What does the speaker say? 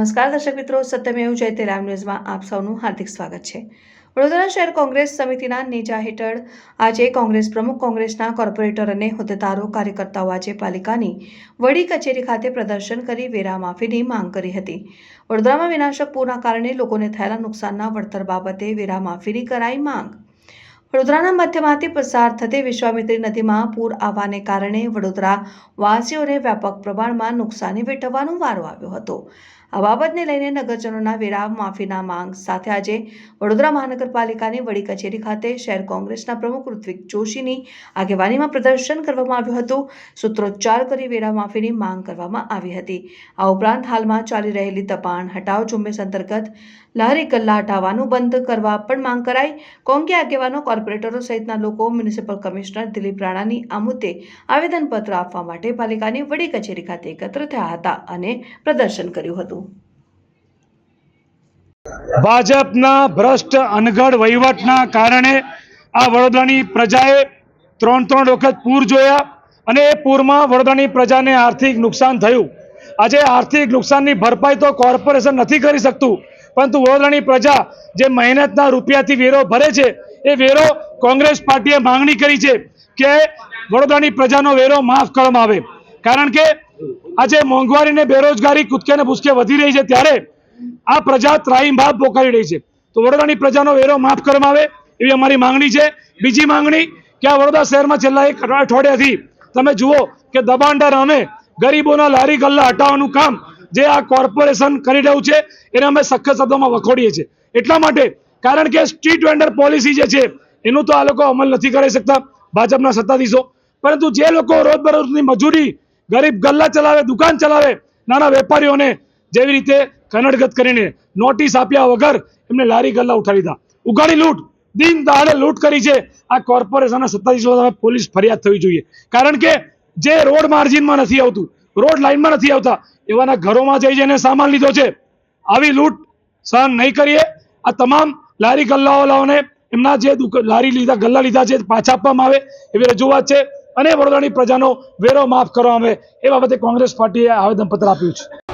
નમસ્કાર દર્શક મિત્રો, સત્યમેવ જયતે લાઈવ ન્યૂઝમાં આપ સૌનું હાર્દિક સ્વાગત છે। વડોદરા શહેર કોંગ્રેસ સમિતિના નેજા હેઠળ આજે કોંગ્રેસ પ્રમુખ, કોંગ્રેસના કોર્પોરેટર અને હોદ્દેદારો, કાર્યકર્તાઓ આજે પાલિકાની વડી કચેરી ખાતે પ્રદર્શન કરી વેરા માફીની માંગ કરી હતી। વડોદરામાં વિનાશક પૂરના કારણે લોકોને થયેલા નુકસાનના વળતર બાબતે વેરા માફીની કરાઈ માંગ। વડોદરાના મધ્યમાંથી પસાર થતી વિશ્વામિત્રી નદીમાં પૂર આવવાને કારણે વડોદરા વાસીઓને વ્યાપક પ્રમાણમાં નુકસાની વેઠવવાનો વારો આવ્યો હતો। આ બાબતને લઈને નગરજનોના વેરા માફીના માંગ સાથે આજે વડોદરા મહાનગરપાલિકાની વડી કચેરી ખાતે શહેર કોંગ્રેસના પ્રમુખ ઋત્વિક જોશીની આગેવાનીમાં પ્રદર્શન કરવામાં આવ્યું હતું। સૂત્રોચ્ચાર કરી વેરા માફીની માંગ કરવામાં આવી હતી। આ ઉપરાંત હાલમાં ચાલી રહેલી દબાણ હટાવ ઝુંબેશ અંતર્ગત લારી ગલ્લા હટાવવાનું બંધ કરવા પણ માંગ કરાઈ। કોંગ્રેસ આગેવાનો, કોર્પોરેટરો સહિતના લોકો મ્યુનિસિપલ કમિશનર દિલીપ રાણાની આ મુદ્દે આવેદનપત્ર આપવા માટે પાલિકાની વડી કચેરી ખાતે એકત્ર થયા હતા અને પ્રદર્શન કર્યું હતું। ભાજપના ભ્રષ્ટ અનગઢ વહીવટના કારણે આ વડોદરાની પ્રજાએ ત્રણ વખત પૂર જોયા અને એ પૂરમાં વડોદરાની પ્રજાને આર્થિક નુકસાન થયું। આજે આર્થિક નુકસાનની ભરપાઈ તો કોર્પોરેશન નથી કરી શકતું, પરંતુ વડોદરાની પ્રજા જે મહેનતના રૂપિયાથી વેરો ભરે છે એ વેરો કોંગ્રેસ પાર્ટીએ માંગણી કરી છે કે વડોદરાની પ્રજાનો વેરો માફ કરવામાં આવે। કારણ કે આજે મોંઘવારી ને બેરોજગારી કૂદકે ને ભૂસકે વધી રહી છે, ત્યારે આ પ્રજા ત્રાહિમામ પોકારી રહી છે। તો વડોદરાની પ્રજાનો વેરો માફ કરવામાં આવે એવી અમારી માંગણી છે। બીજી માંગણી કે આ વડોદરા શહેરમાં છેલ્લા એક અઠવાડિયાથી તમે જુઓ કે દબાણદાર અમે ગરીબોના લારી ગલ્લા હટાવવાનું કામ જે આ કોર્પોરેશન કરી રહ્યું છે એને અમે સખત શબ્દોમાં વખોડીએ છીએ। એટલા માટે કારણ કે સ્ટ્રીટ વેન્ડર પોલિસી જે છે એનું તો આ લોકો અમલ નથી કરી શકતા ભાજપના સત્તાધીશો, પરંતુ જે લોકો રોજબરોજની મજૂરી, ગરીબ ગલ્લા ચલાવે, દુકાન ચલાવે, નાના વેપારીઓને જેવી રીતે કનડગત કરીને નોટિસ આપ્યા વગર એમને લારી ગલ્લા ઉઠાવી દીધા, ઉઘાડી લૂંટ, દિન દહાડે લૂંટ કરી છે। આ કોર્પોરેશનના સત્તાધીશો સામે પોલીસ ફરિયાદ થવી જોઈએ। કારણ કે જે રોડ માર્જિનમાં નથી આવતું, રોડ લાઇનમાં નથી આવતા, એવાના ઘરોમાં જઈ જઈને સામાન લીધો છે। આવી લૂંટ સહન નહીં કરીએ। આ તમામ લારી ગલ્લાવાળાઓને એમના જે લારી લીધા, ગલ્લા લીધા છે પાછા આપવામાં આવે એવી રજૂઆત છે અને વડોદરાની પ્રજાનો વેરો માફ કરવામાં આવે એ બાબતે કોંગ્રેસ પાર્ટીએ આવેદનપત્ર આપ્યું છે।